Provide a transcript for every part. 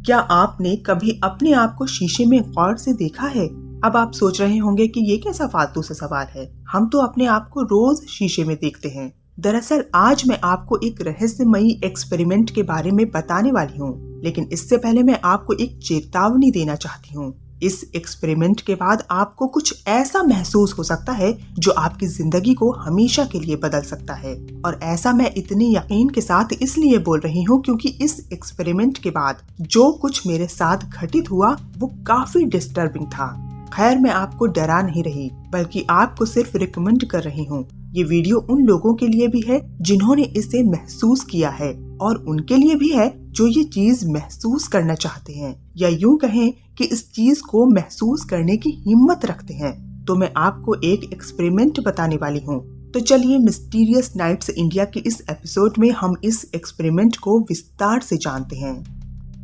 क्या आपने कभी अपने आप को शीशे में गौर से देखा है? अब आप सोच रहे होंगे कि ये कैसा फालतू सा सवाल है। हम तो अपने आप को रोज शीशे में देखते हैं। दरअसल आज मैं आपको एक रहस्यमयी एक्सपेरिमेंट के बारे में बताने वाली हूँ, लेकिन इससे पहले मैं आपको एक चेतावनी देना चाहती हूँ। इस एक्सपेरिमेंट के बाद आपको कुछ ऐसा महसूस हो सकता है जो आपकी जिंदगी को हमेशा के लिए बदल सकता है। और ऐसा मैं इतने यकीन के साथ इसलिए बोल रही हूँ क्योंकि इस एक्सपेरिमेंट के बाद जो कुछ मेरे साथ घटित हुआ वो काफी डिस्टर्बिंग था। खैर, मैं आपको डरा नहीं रही, बल्कि आपको सिर्फ रिकमेंड कर रही हूँ। ये वीडियो उन लोगों के लिए भी है जिन्होंने इसे महसूस किया है और उनके लिए भी है जो ये चीज महसूस करना चाहते हैं, या यूं कहें कि इस चीज को महसूस करने की हिम्मत रखते हैं। तो मैं आपको एक एक्सपेरिमेंट बताने वाली हूँ। तो चलिए, मिस्टीरियस नाइट्स इंडिया के इस एपिसोड में हम इस एक्सपेरिमेंट को विस्तार से जानते हैं।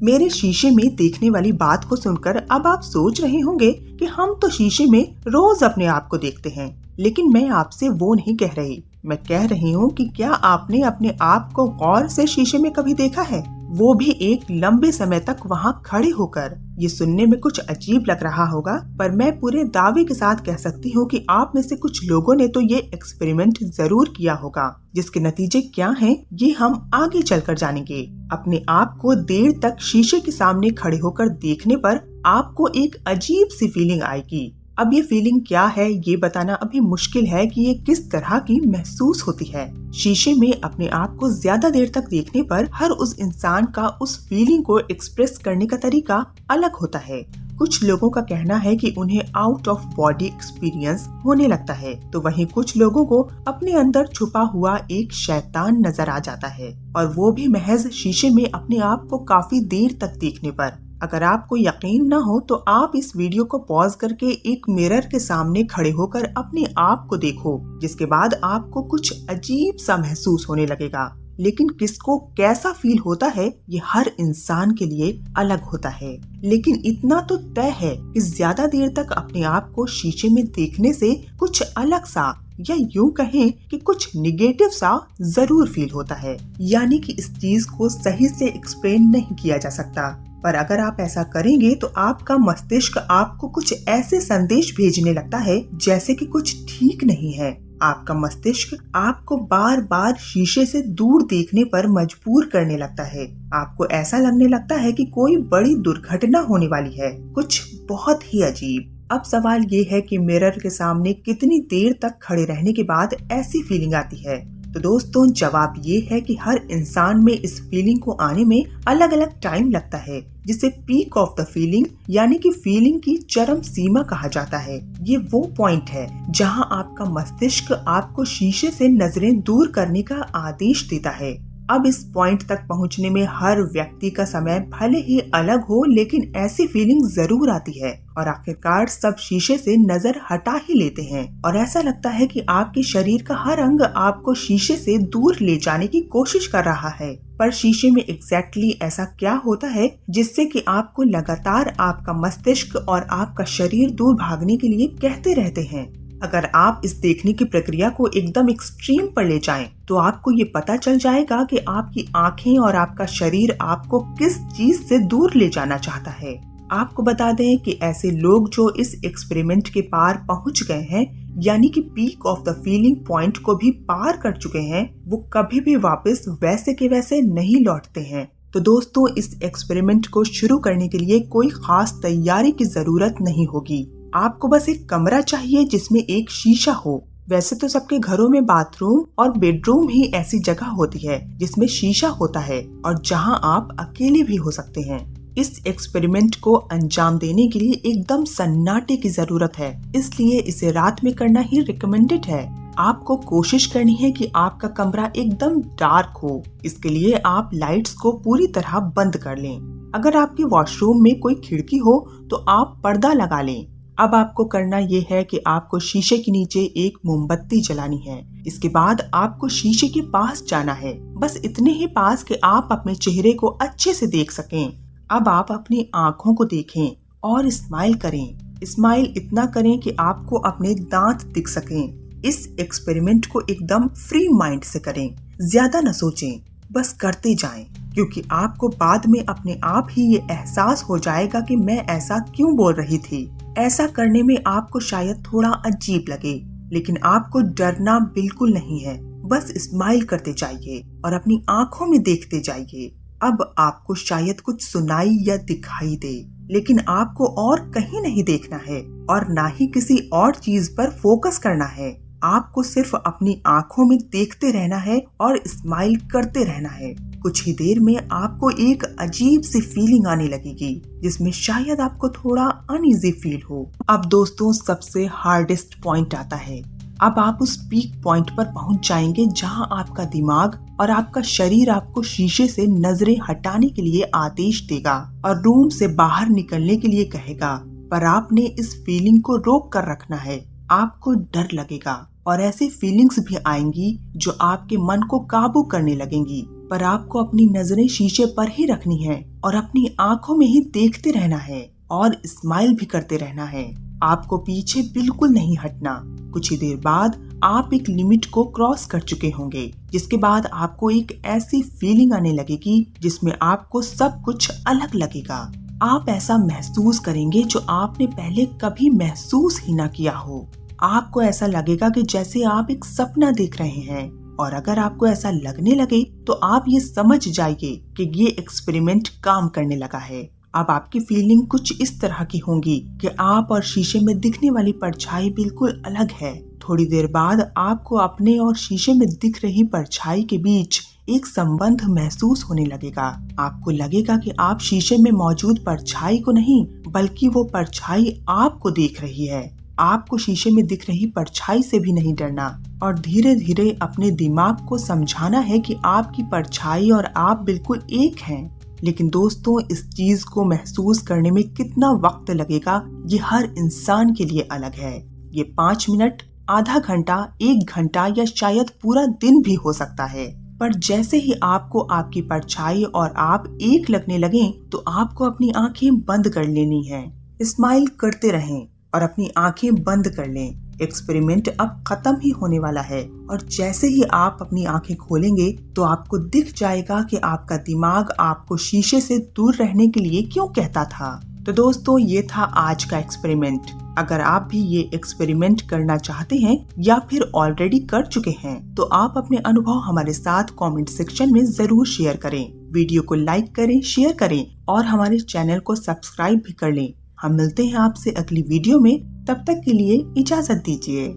मेरे शीशे में देखने वाली बात को सुनकर अब आप सोच रहे होंगे कि हम तो शीशे में रोज अपने आप को देखते हैं, लेकिन मैं आपसे वो नहीं कह रही। मैं कह रही हूँ कि क्या आपने अपने आप को गौर से शीशे में कभी देखा है, वो भी एक लंबे समय तक वहाँ खड़े होकर। ये सुनने में कुछ अजीब लग रहा होगा, पर मैं पूरे दावे के साथ कह सकती हूँ कि आप में से कुछ लोगों ने तो ये एक्सपेरिमेंट जरूर किया होगा, जिसके नतीजे क्या हैं ये हम आगे चलकर जानेंगे। अपने आप को देर तक शीशे के सामने खड़े होकर देखने पर आपको एक अजीब सी फीलिंग आएगी। अब ये फीलिंग क्या है ये बताना अभी मुश्किल है कि ये किस तरह की महसूस होती है। शीशे में अपने आप को ज्यादा देर तक देखने पर हर उस इंसान का उस फीलिंग को एक्सप्रेस करने का तरीका अलग होता है। कुछ लोगों का कहना है कि उन्हें आउट ऑफ बॉडी एक्सपीरियंस होने लगता है, तो वहीं कुछ लोगों को अपने अंदर छुपा हुआ एक शैतान नजर आ जाता है, और वो भी महज शीशे में अपने आप को काफी देर तक देखने पर। अगर आपको यकीन न हो तो आप इस वीडियो को पॉज करके एक मिरर के सामने खड़े होकर अपने आप को देखो, जिसके बाद आपको कुछ अजीब सा महसूस होने लगेगा। लेकिन किसको कैसा फील होता है ये हर इंसान के लिए अलग होता है। लेकिन इतना तो तय है कि ज्यादा देर तक अपने आप को शीशे में देखने से कुछ अलग सा, या यूं कहें कि कुछ निगेटिव सा जरूर फील होता है। यानी कि इस चीज को सही से एक्सप्लेन नहीं किया जा सकता, पर अगर आप ऐसा करेंगे तो आपका मस्तिष्क आपको कुछ ऐसे संदेश भेजने लगता है जैसे कि कुछ ठीक नहीं है। आपका मस्तिष्क आपको बार बार शीशे से दूर देखने पर मजबूर करने लगता है। आपको ऐसा लगने लगता है कि कोई बड़ी दुर्घटना होने वाली है, कुछ बहुत ही अजीब। अब सवाल ये है कि मिरर के सामने कितनी देर तक खड़े रहने के बाद ऐसी फीलिंग आती है। तो दोस्तों, जवाब ये है कि हर इंसान में इस फीलिंग को आने में अलग अलग टाइम लगता है, जिसे पीक ऑफ द फीलिंग यानी कि फीलिंग की चरम सीमा कहा जाता है। ये वो पॉइंट है जहां आपका मस्तिष्क आपको शीशे से नजरें दूर करने का आदेश देता है। अब इस पॉइंट तक पहुंचने में हर व्यक्ति का समय भले ही अलग हो, लेकिन ऐसी फीलिंग जरूर आती है और आखिरकार सब शीशे से नजर हटा ही लेते हैं और ऐसा लगता है कि आपके शरीर का हर अंग आपको शीशे से दूर ले जाने की कोशिश कर रहा है। पर शीशे में एग्जैक्टली ऐसा क्या होता है जिससे कि आपको लगातार आपका मस्तिष्क और आपका शरीर दूर भागने के लिए कहते रहते हैं? अगर आप इस देखने की प्रक्रिया को एकदम एक्सट्रीम पर ले जाएं, तो आपको ये पता चल जाएगा कि आपकी आंखें और आपका शरीर आपको किस चीज से दूर ले जाना चाहता है। आपको बता दें कि ऐसे लोग जो इस एक्सपेरिमेंट के पार पहुंच गए हैं, यानी कि peak of the feeling point को भी पार कर चुके हैं, वो कभी भी वापस वैसे के वैसे नहीं लौटते हैं। तो दोस्तों, इस एक्सपेरिमेंट को शुरू करने के लिए कोई खास तैयारी की जरूरत नहीं होगी। आपको बस एक कमरा चाहिए जिसमें एक शीशा हो। वैसे तो सबके घरों में बाथरूम और बेडरूम ही ऐसी जगह होती है जिसमें शीशा होता है और जहां आप अकेले भी हो सकते हैं। इस एक्सपेरिमेंट को अंजाम देने के लिए एकदम सन्नाटे की जरूरत है, इसलिए इसे रात में करना ही रिकमेंडेड है। आपको कोशिश करनी है कि आपका कमरा एकदम डार्क हो। इसके लिए आप लाइट्स को पूरी तरह बंद कर लें। अगर आपके वॉशरूम में कोई खिड़की हो तो आप पर्दा लगा लें। अब आपको करना ये है कि आपको शीशे के नीचे एक मोमबत्ती जलानी है। इसके बाद आपको शीशे के पास जाना है, बस इतने ही पास कि आप अपने चेहरे को अच्छे से देख सकें। अब आप अपनी आँखों को देखें और स्माइल करें। स्माइल इतना करें कि आपको अपने दांत दिख सकें। इस एक्सपेरिमेंट को एकदम फ्री माइंड से करें, ज्यादा न सोचें, बस करते जाएं, क्योंकि आपको बाद में अपने आप ही ये एहसास हो जाएगा कि मैं ऐसा क्यों बोल रही थी। ऐसा करने में आपको शायद थोड़ा अजीब लगे, लेकिन आपको डरना बिल्कुल नहीं है। बस स्माइल करते जाइए और अपनी आंखों में देखते जाइए। अब आपको शायद कुछ सुनाई या दिखाई दे, लेकिन आपको और कहीं नहीं देखना है और ना ही किसी और चीज पर फोकस करना है। आपको सिर्फ अपनी आंखों में देखते रहना है और स्माइल करते रहना है। कुछ ही देर में आपको एक अजीब सी फीलिंग आने लगेगी, जिसमें शायद आपको थोड़ा अनईजी फील हो। अब दोस्तों, सबसे हार्डेस्ट पॉइंट आता है। अब आप उस पीक पॉइंट पर पहुंच जाएंगे जहां आपका दिमाग और आपका शरीर आपको शीशे से नजरें हटाने के लिए आदेश देगा और रूम से बाहर निकलने के लिए कहेगा, पर आपने इस फीलिंग को रोक कर रखना है। आपको डर लगेगा और ऐसी फीलिंग्स भी आएंगी जो आपके मन को काबू करने लगेंगी, पर आपको अपनी नजरें शीशे पर ही रखनी है और अपनी आंखों में ही देखते रहना है और स्माइल भी करते रहना है। आपको पीछे बिल्कुल नहीं हटना। कुछ ही देर बाद आप एक लिमिट को क्रॉस कर चुके होंगे, जिसके बाद आपको एक ऐसी फीलिंग आने लगेगी जिसमें आपको सब कुछ अलग लगेगा। आप ऐसा महसूस करेंगे जो आपने पहले कभी महसूस ही ना किया हो। आपको ऐसा लगेगा कि जैसे आप एक सपना देख रहे हैं, और अगर आपको ऐसा लगने लगे तो आप ये समझ जाइए कि ये एक्सपेरिमेंट काम करने लगा है। अब आपकी फीलिंग कुछ इस तरह की होंगी कि आप और शीशे में दिखने वाली परछाई बिल्कुल अलग है। थोड़ी देर बाद आपको अपने और शीशे में दिख रही परछाई के बीच एक संबंध महसूस होने लगेगा। आपको लगेगा कि आप शीशे में मौजूद परछाई को नहीं, बल्कि वो परछाई आपको देख रही है। आपको शीशे में दिख रही परछाई से भी नहीं डरना और धीरे धीरे अपने दिमाग को समझाना है कि आपकी परछाई और आप बिल्कुल एक हैं। लेकिन दोस्तों, इस चीज को महसूस करने में कितना वक्त लगेगा ये हर इंसान के लिए अलग है। ये 5 मिनट, आधा घंटा, 1 घंटा या शायद पूरा दिन भी हो सकता है। पर जैसे ही आपको आपकी परछाई और आप एक लगने लगे तो आपको अपनी आंखें बंद कर लेनी है। स्माइल करते रहें और अपनी आंखें बंद कर लें। एक्सपेरिमेंट अब खत्म ही होने वाला है और जैसे ही आप अपनी आंखें खोलेंगे तो आपको दिख जाएगा कि आपका दिमाग आपको शीशे से दूर रहने के लिए क्यों कहता था। तो दोस्तों, ये था आज का एक्सपेरिमेंट। अगर आप भी ये एक्सपेरिमेंट करना चाहते हैं या फिर ऑलरेडी कर चुके हैं तो आप अपने अनुभव हमारे साथ कमेंट सेक्शन में जरूर शेयर करें। वीडियो को लाइक करें, शेयर करें और हमारे चैनल को सब्सक्राइब भी कर लें। हम मिलते हैं आपसे अगली वीडियो में। तब तक के लिए इजाजत दीजिए।